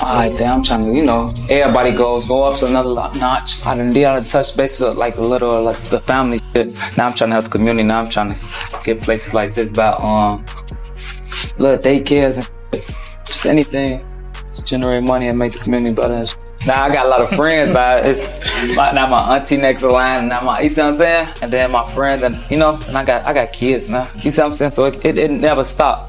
Alright, then I'm trying to, everybody go up to another notch. I done touch base with like a little like the family shit. Now I'm trying to help the community. Now I'm trying to get places like this about little daycares and just anything to generate money and make the community better. Now I got a lot of friends, but now my auntie next to the line, now you see what I'm saying? And then my friends, and and I got kids now. You see what I'm saying? So it never stopped.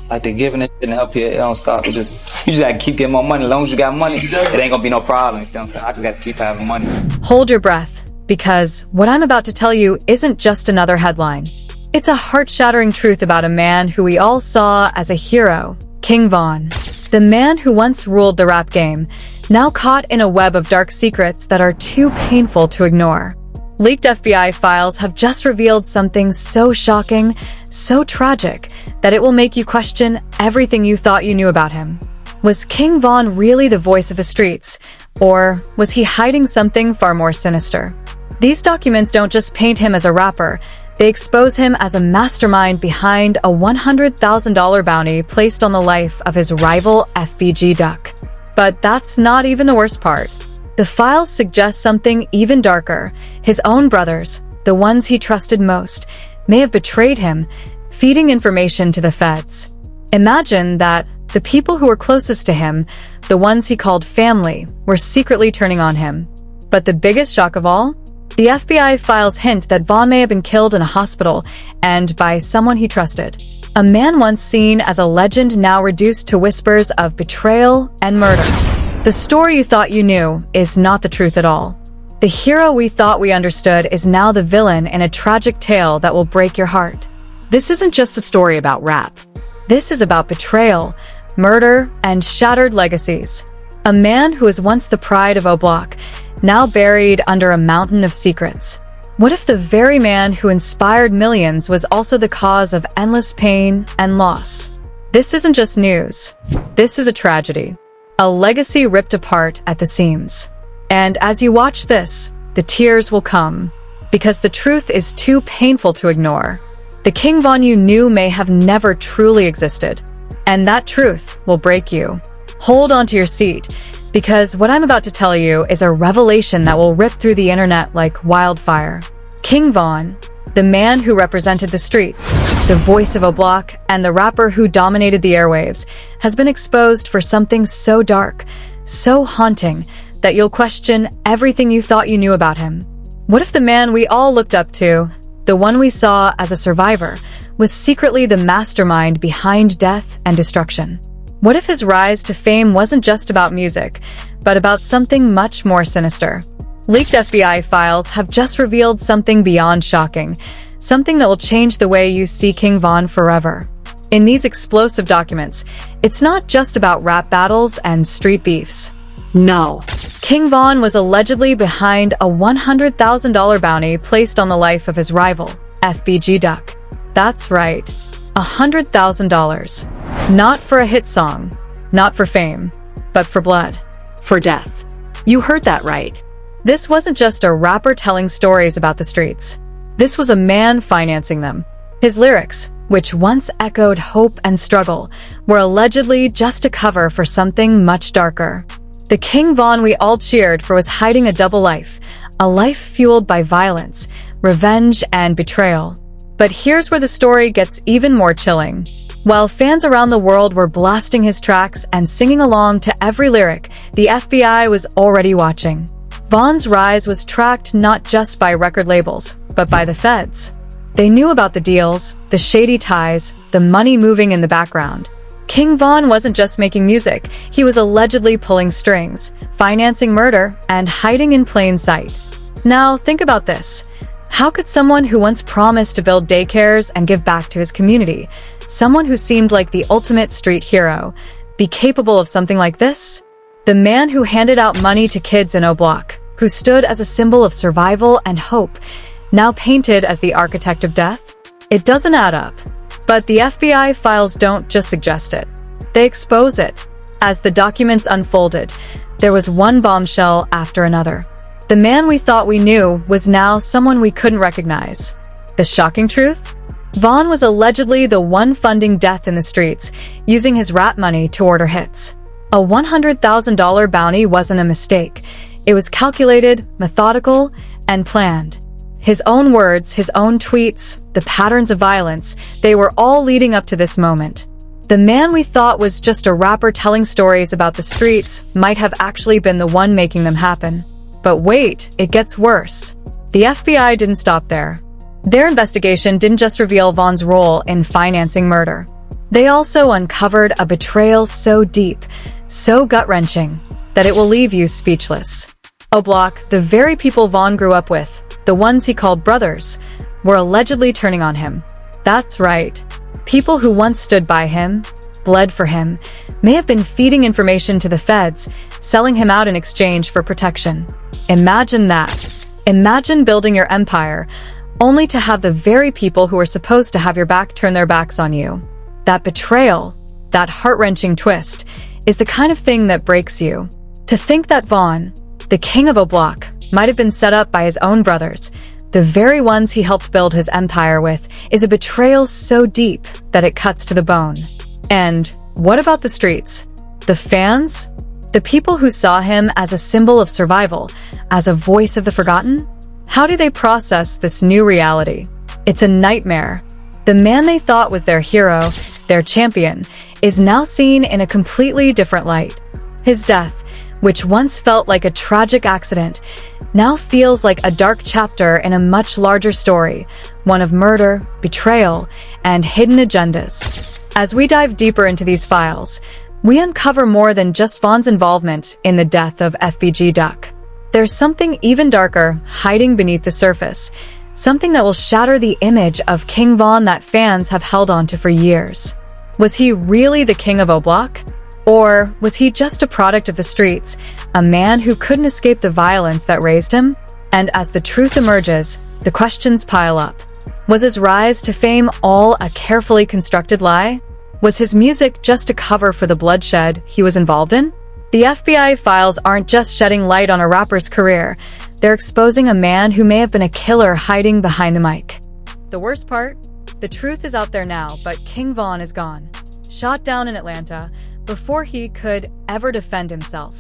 Like the giving it and help here, it don't stop. You just gotta keep getting more money. As long as you got money, it ain't gonna be no problem. You see what I'm saying? I just gotta keep having money. Hold your breath, because what I'm about to tell you isn't just another headline. It's a heart-shattering truth about a man who we all saw as a hero, King Von. The man who once ruled the rap game, now caught in a web of dark secrets that are too painful to ignore. Leaked FBI files have just revealed something so shocking, so tragic, that it will make you question everything you thought you knew about him. Was King Von really the voice of the streets, or was he hiding something far more sinister? These documents don't just paint him as a rapper, they expose him as a mastermind behind a $100,000 bounty placed on the life of his rival FBG Duck. But that's not even the worst part. The files suggest something even darker. His own brothers, the ones he trusted most, may have betrayed him, feeding information to the feds. Imagine that the people who were closest to him, the ones he called family, were secretly turning on him. But the biggest shock of all? The FBI files hint that Von may have been killed in a hospital, and by someone he trusted. A man once seen as a legend now reduced to whispers of betrayal and murder. The story you thought you knew is not the truth at all. The hero we thought we understood is now the villain in a tragic tale that will break your heart. This isn't just a story about rap. This is about betrayal, murder, and shattered legacies. A man who was once the pride of O'Block, now buried under a mountain of secrets. What if the very man who inspired millions was also the cause of endless pain and loss? This isn't just news. This is a tragedy. A legacy ripped apart at the seams. And as you watch this, the tears will come, because the truth is too painful to ignore. The King Von you knew may have never truly existed, and that truth will break you. Hold on to your seat, because what I'm about to tell you is a revelation that will rip through the internet like wildfire. King Von, the man who represented the streets, the voice of O'Block, and the rapper who dominated the airwaves, has been exposed for something so dark, so haunting, that you'll question everything you thought you knew about him. What if the man we all looked up to, the one we saw as a survivor, was secretly the mastermind behind death and destruction? What if his rise to fame wasn't just about music, but about something much more sinister? Leaked FBI files have just revealed something beyond shocking, something that will change the way you see King Von forever. In these explosive documents, it's not just about rap battles and street beefs. No. King Von was allegedly behind a $100,000 bounty placed on the life of his rival, FBG Duck. That's right, $100,000. Not for a hit song, not for fame, but for blood. For death. You heard that right. This wasn't just a rapper telling stories about the streets. This was a man financing them. His lyrics, which once echoed hope and struggle, were allegedly just a cover for something much darker. The King Von we all cheered for was hiding a double life, a life fueled by violence, revenge, and betrayal. But here's where the story gets even more chilling. While fans around the world were blasting his tracks and singing along to every lyric, the FBI was already watching. Von's rise was tracked not just by record labels, but by the feds. They knew about the deals, the shady ties, the money moving in the background. King Von wasn't just making music, he was allegedly pulling strings, financing murder, and hiding in plain sight. Now, think about this. How could someone who once promised to build daycares and give back to his community, someone who seemed like the ultimate street hero, be capable of something like this? The man who handed out money to kids in O'Block, who stood as a symbol of survival and hope, now painted as the architect of death? It doesn't add up. But the FBI files don't just suggest it. They expose it. As the documents unfolded, there was one bombshell after another. The man we thought we knew was now someone we couldn't recognize. The shocking truth? Von was allegedly the one funding death in the streets, using his rap money to order hits. A $100,000 bounty wasn't a mistake. It was calculated, methodical, and planned. His own words, his own tweets, the patterns of violence, they were all leading up to this moment. The man we thought was just a rapper telling stories about the streets might have actually been the one making them happen. But wait, it gets worse. The FBI didn't stop there. Their investigation didn't just reveal Von's role in financing murder. They also uncovered a betrayal so deep, so gut-wrenching, that it will leave you speechless. O'Block, the very people Von grew up with, the ones he called brothers, were allegedly turning on him. That's right. People who once stood by him, bled for him, may have been feeding information to the feds, selling him out in exchange for protection. Imagine that. Imagine building your empire, only to have the very people who are supposed to have your back turn their backs on you. That betrayal, that heart-wrenching twist, is the kind of thing that breaks you. To think that Von, the king of O'Block, might have been set up by his own brothers, the very ones he helped build his empire with, is a betrayal so deep that it cuts to the bone. And what about the streets? The fans? The people who saw him as a symbol of survival, as a voice of the forgotten? How do they process this new reality? It's a nightmare. The man they thought was their hero, their champion, is now seen in a completely different light. His death, which once felt like a tragic accident, now feels like a dark chapter in a much larger story, one of murder, betrayal, and hidden agendas. As we dive deeper into these files, we uncover more than just Von's involvement in the death of FBG Duck. There's something even darker hiding beneath the surface, something that will shatter the image of King Von that fans have held onto for years. Was he really the king of O'Block? Or was he just a product of the streets, a man who couldn't escape the violence that raised him? And as the truth emerges, the questions pile up. Was his rise to fame all a carefully constructed lie? Was his music just a cover for the bloodshed he was involved in? The FBI files aren't just shedding light on a rapper's career, they're exposing a man who may have been a killer hiding behind the mic. The worst part? The truth is out there now, but King Von is gone. Shot down in Atlanta, before he could ever defend himself.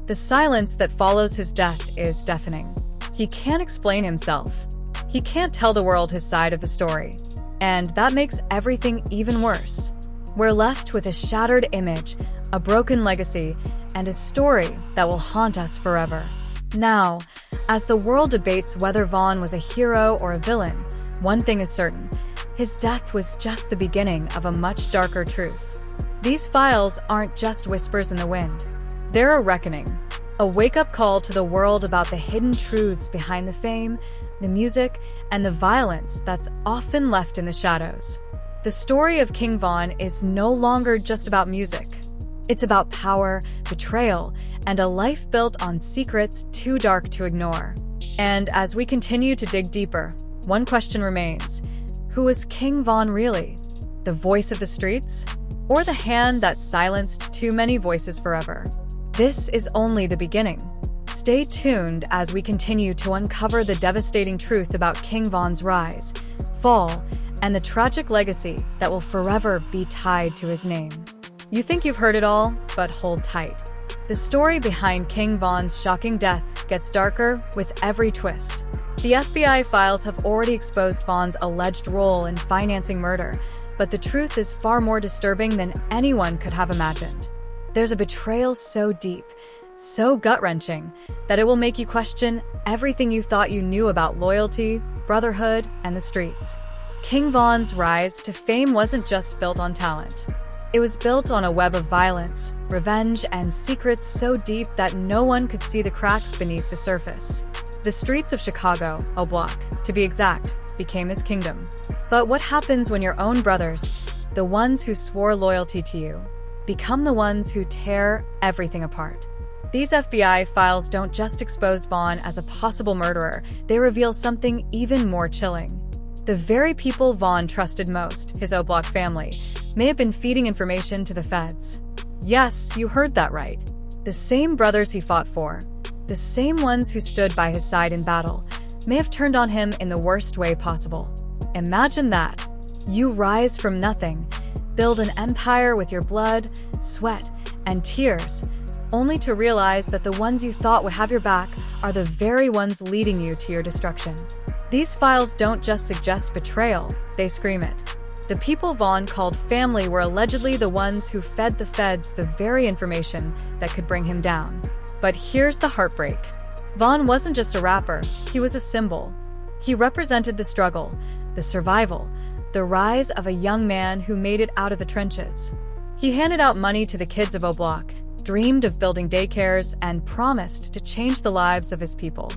The silence that follows his death is deafening. He can't explain himself. He can't tell the world his side of the story. And that makes everything even worse. We're left with a shattered image, a broken legacy, and a story that will haunt us forever. Now, as the world debates whether Von was a hero or a villain, one thing is certain: his death was just the beginning of a much darker truth. These files aren't just whispers in the wind. They're a reckoning, a wake-up call to the world about the hidden truths behind the fame, the music, and the violence that's often left in the shadows. The story of King Von is no longer just about music. It's about power, betrayal, and a life built on secrets too dark to ignore. And as we continue to dig deeper, one question remains: who was King Von really? The voice of the streets? Or the hand that silenced too many voices forever? This is only the beginning. Stay tuned as we continue to uncover the devastating truth about King Von's rise, fall, and the tragic legacy that will forever be tied to his name. You think you've heard it all, but hold tight. The story behind King Von's shocking death gets darker with every twist. The FBI files have already exposed Von's alleged role in financing murder, but the truth is far more disturbing than anyone could have imagined. There's a betrayal so deep, so gut-wrenching, that it will make you question everything you thought you knew about loyalty, brotherhood, and the streets. King Von's rise to fame wasn't just built on talent. It was built on a web of violence, revenge, and secrets so deep that no one could see the cracks beneath the surface. The streets of Chicago, O'Block, to be exact, became his kingdom. But what happens when your own brothers, the ones who swore loyalty to you, become the ones who tear everything apart? These FBI files don't just expose Von as a possible murderer, they reveal something even more chilling. The very people Von trusted most, his O'Block family, may have been feeding information to the feds. Yes, you heard that right. The same brothers he fought for, the same ones who stood by his side in battle, may have turned on him in the worst way possible. Imagine that. You rise from nothing, build an empire with your blood, sweat, and tears, only to realize that the ones you thought would have your back are the very ones leading you to your destruction. These files don't just suggest betrayal, they scream it. The people Vaughn called family were allegedly the ones who fed the feds the very information that could bring him down. But here's the heartbreak. Vaughn wasn't just a rapper, he was a symbol. He represented the struggle, the survival, the rise of a young man who made it out of the trenches. He handed out money to the kids of O'Block, dreamed of building daycares, and promised to change the lives of his people.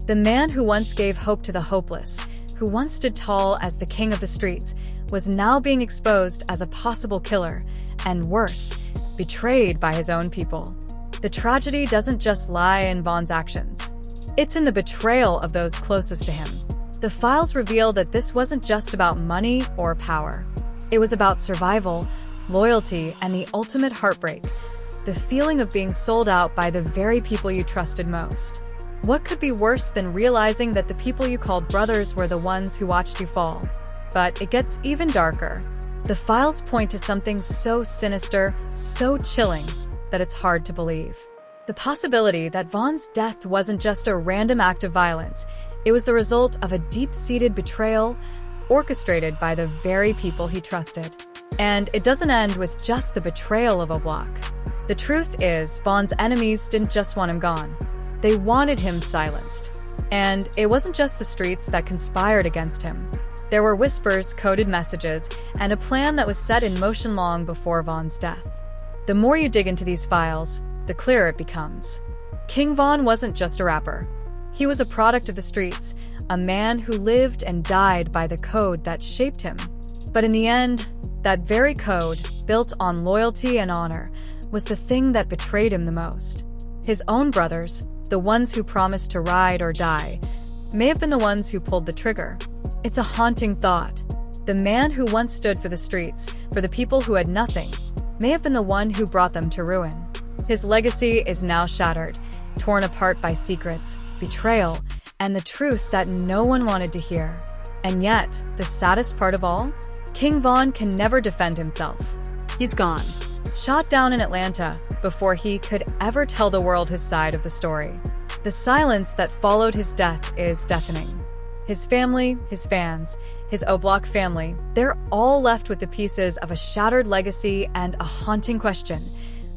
The man who once gave hope to the hopeless, who once stood tall as the king of the streets, was now being exposed as a possible killer, and worse, betrayed by his own people. The tragedy doesn't just lie in Vaughn's actions. It's in the betrayal of those closest to him. The files reveal that this wasn't just about money or power. It was about survival, loyalty, and the ultimate heartbreak, the feeling of being sold out by the very people you trusted most. What could be worse than realizing that the people you called brothers were the ones who watched you fall? But it gets even darker. The files point to something so sinister, so chilling, that it's hard to believe. The possibility that Vaughn's death wasn't just a random act of violence, it was the result of a deep-seated betrayal orchestrated by the very people he trusted. And it doesn't end with just the betrayal of O'Block. The truth is, Vaughn's enemies didn't just want him gone. They wanted him silenced. And it wasn't just the streets that conspired against him. There were whispers, coded messages, and a plan that was set in motion long before Vaughn's death. The more you dig into these files, the clearer it becomes. King Von wasn't just a rapper. He was a product of the streets, a man who lived and died by the code that shaped him. But in the end, that very code, built on loyalty and honor, was the thing that betrayed him the most. His own brothers, the ones who promised to ride or die, may have been the ones who pulled the trigger. It's a haunting thought. The man who once stood for the streets, for the people who had nothing, may have been the one who brought them to ruin. His legacy is now shattered, torn apart by secrets, betrayal, and the truth that no one wanted to hear. And yet, the saddest part of all? King Von can never defend himself. He's gone. Shot down in Atlanta before he could ever tell the world his side of the story. The silence that followed his death is deafening. His family, his fans, his O'Block family, they're all left with the pieces of a shattered legacy and a haunting question.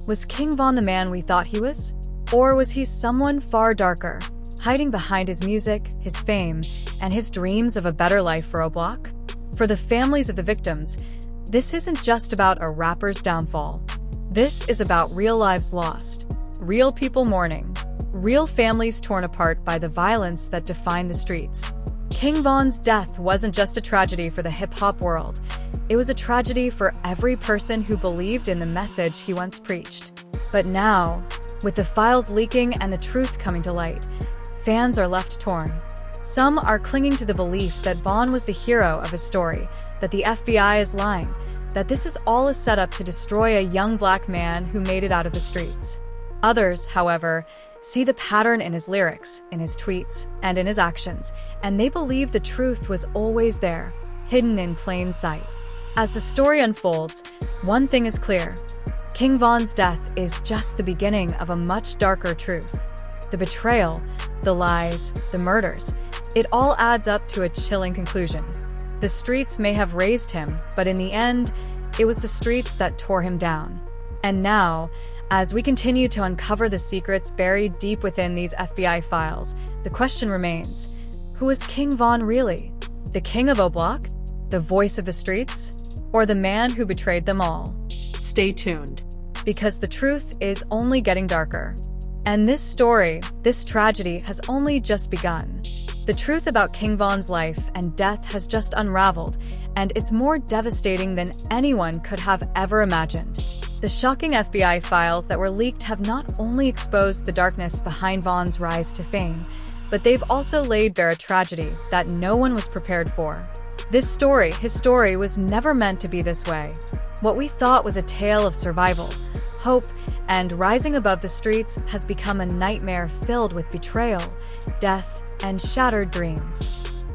Was King Von the man we thought he was? Or was he someone far darker, hiding behind his music, his fame, and his dreams of a better life for O'Block? For the families of the victims, this isn't just about a rapper's downfall. This is about real lives lost, real people mourning, real families torn apart by the violence that defined the streets. King Von's death wasn't just a tragedy for the hip-hop world. It was a tragedy for every person who believed in the message he once preached. But now, with the files leaking and the truth coming to light, fans are left torn. Some are clinging to the belief that Von was the hero of his story, that the FBI is lying, that this is all a setup to destroy a young black man who made it out of the streets. Others, however, see the pattern in his lyrics, in his tweets, and in his actions, and they believe the truth was always there, hidden in plain sight. As the story unfolds, one thing is clear. King Von's death is just the beginning of a much darker truth. The betrayal, the lies, the murders, it all adds up to a chilling conclusion. The streets may have raised him, but in the end, it was the streets that tore him down. And now, as we continue to uncover the secrets buried deep within these FBI files, the question remains, who is King Von really? The king of O'Block? The voice of the streets? Or the man who betrayed them all? Stay tuned. Because the truth is only getting darker. And this story, this tragedy, has only just begun. The truth about King Von's life and death has just unraveled, and it's more devastating than anyone could have ever imagined. The shocking FBI files that were leaked have not only exposed the darkness behind Von's rise to fame, but they've also laid bare a tragedy that no one was prepared for. This story, his story, was never meant to be this way. What we thought was a tale of survival, hope, and rising above the streets has become a nightmare filled with betrayal, death, and shattered dreams.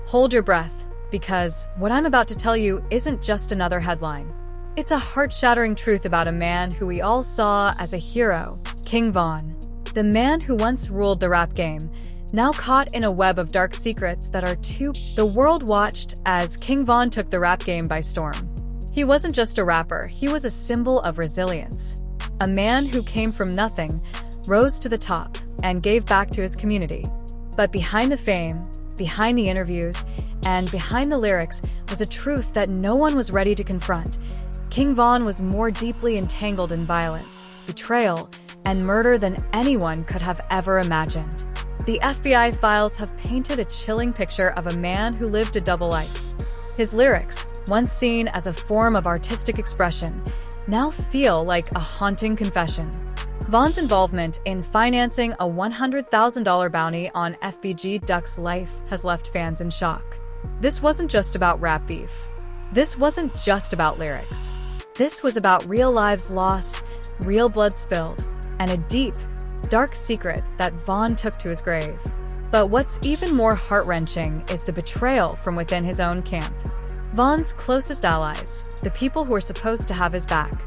Hold your breath, because what I'm about to tell you isn't just another headline. It's a heart-shattering truth about a man who we all saw as a hero, King Von. The man who once ruled the rap game, now caught in a web of dark secrets that are too... The world watched as King Von took the rap game by storm. He wasn't just a rapper, he was a symbol of resilience. A man who came from nothing, rose to the top, and gave back to his community. But behind the fame, behind the interviews, and behind the lyrics was a truth that no one was ready to confront. King Von was more deeply entangled in violence, betrayal, and murder than anyone could have ever imagined. The FBI files have painted a chilling picture of a man who lived a double life. His lyrics, once seen as a form of artistic expression, now feel like a haunting confession. Von's involvement in financing a $100,000 bounty on FBG Duck's life has left fans in shock. This wasn't just about rap beef. This wasn't just about lyrics. This was about real lives lost, real blood spilled, and a deep, dark secret that Von took to his grave. But what's even more heart-wrenching is the betrayal from within his own camp. Von's closest allies, the people who were supposed to have his back,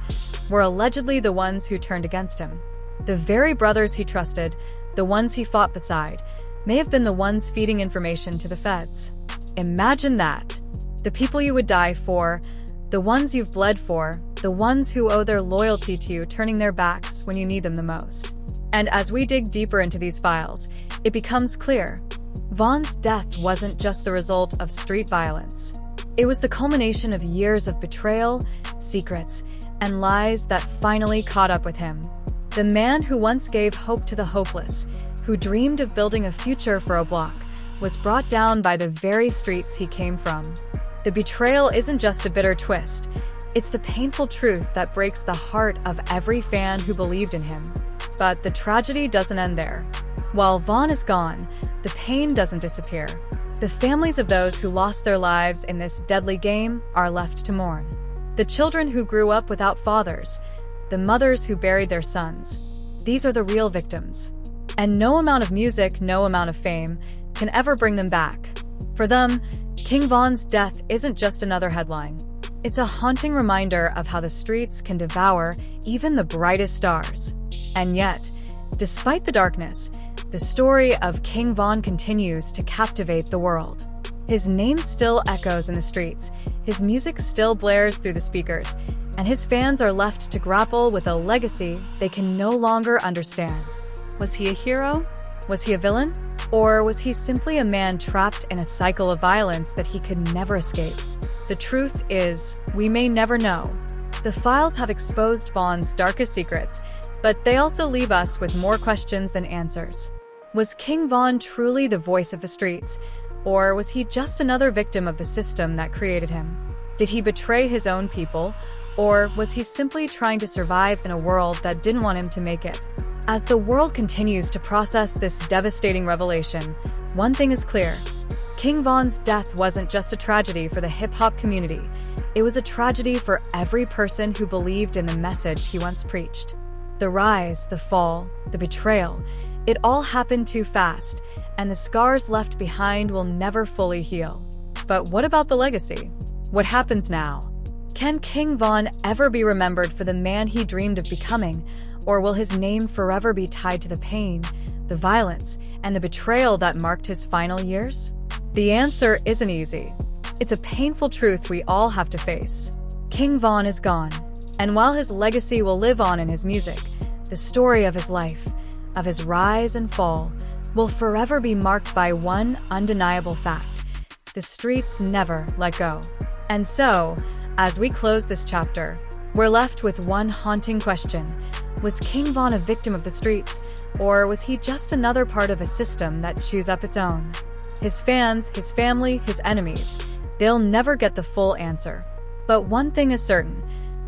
were allegedly the ones who turned against him. The very brothers he trusted, the ones he fought beside, may have been the ones feeding information to the feds. Imagine that. The people you would die for, the ones you've bled for, the ones who owe their loyalty to you turning their backs when you need them the most. And as we dig deeper into these files, it becomes clear. Von's death wasn't just the result of street violence. It was the culmination of years of betrayal, secrets, and lies that finally caught up with him. The man who once gave hope to the hopeless, who dreamed of building a future for a block, was brought down by the very streets he came from. The betrayal isn't just a bitter twist, it's the painful truth that breaks the heart of every fan who believed in him. But the tragedy doesn't end there. While Von is gone, the pain doesn't disappear. The families of those who lost their lives in this deadly game are left to mourn. The children who grew up without fathers, the mothers who buried their sons. These are the real victims. And no amount of music, no amount of fame, can ever bring them back. For them, King Von's death isn't just another headline. It's a haunting reminder of how the streets can devour even the brightest stars. And yet, despite the darkness, the story of King Von continues to captivate the world. His name still echoes in the streets, his music still blares through the speakers, and his fans are left to grapple with a legacy they can no longer understand. Was he a hero? Was he a villain? Or was he simply a man trapped in a cycle of violence that he could never escape? The truth is, we may never know. The files have exposed Von's darkest secrets, but they also leave us with more questions than answers. Was King Von truly the voice of the streets, or was he just another victim of the system that created him? Did he betray his own people, or was he simply trying to survive in a world that didn't want him to make it? As the world continues to process this devastating revelation, one thing is clear. King Von's death wasn't just a tragedy for the hip-hop community. It was a tragedy for every person who believed in the message he once preached. The rise, the fall, the betrayal, it all happened too fast, and the scars left behind will never fully heal. But what about the legacy? What happens now? Can King Von ever be remembered for the man he dreamed of becoming, or will his name forever be tied to the pain, the violence, and the betrayal that marked his final years? The answer isn't easy. It's a painful truth we all have to face. King Von is gone, and while his legacy will live on in his music, the story of his life, of his rise and fall, will forever be marked by one undeniable fact: the streets never let go. And so, as we close this chapter, we're left with one haunting question. Was King Von a victim of the streets, or was he just another part of a system that chews up its own? His fans, his family, his enemies, they'll never get the full answer. But one thing is certain: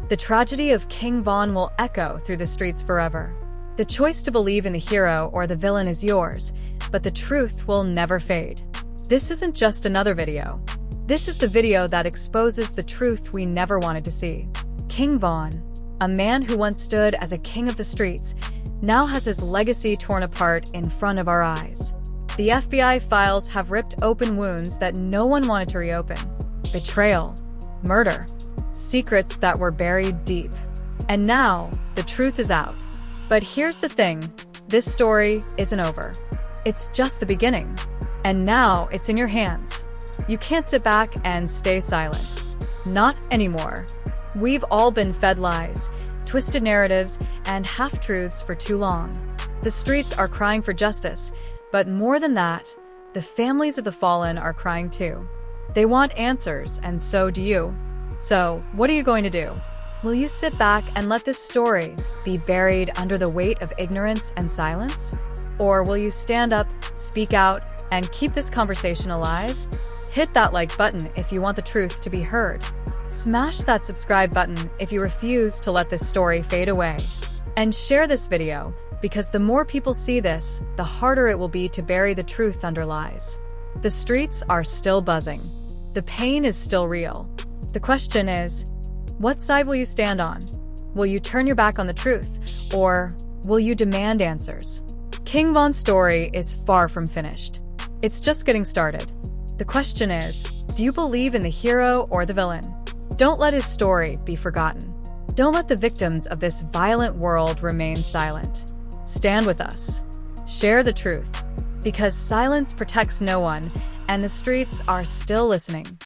the tragedy of King Von will echo through the streets forever. The choice to believe in the hero or the villain is yours, but the truth will never fade. This isn't just another video. This is the video that exposes the truth we never wanted to see. King Von, a man who once stood as a king of the streets, now has his legacy torn apart in front of our eyes. The FBI files have ripped open wounds that no one wanted to reopen. Betrayal, murder, secrets that were buried deep. And now, the truth is out. But here's the thing, this story isn't over. It's just the beginning. And now it's in your hands. You can't sit back and stay silent. Not anymore. We've all been fed lies, twisted narratives, and half-truths for too long. The streets are crying for justice, but more than that, the families of the fallen are crying too. They want answers, and so do you. So, what are you going to do? Will you sit back and let this story be buried under the weight of ignorance and silence? Or will you stand up, speak out, and keep this conversation alive? Hit that like button if you want the truth to be heard. Smash that subscribe button if you refuse to let this story fade away. And share this video, because the more people see this, the harder it will be to bury the truth under lies. The streets are still buzzing. The pain is still real. The question is, what side will you stand on? Will you turn your back on the truth, or will you demand answers? King Von's story is far from finished. It's just getting started. The question is, do you believe in the hero or the villain? Don't let his story be forgotten. Don't let the victims of this violent world remain silent. Stand with us. Share the truth. Because silence protects no one, and the streets are still listening.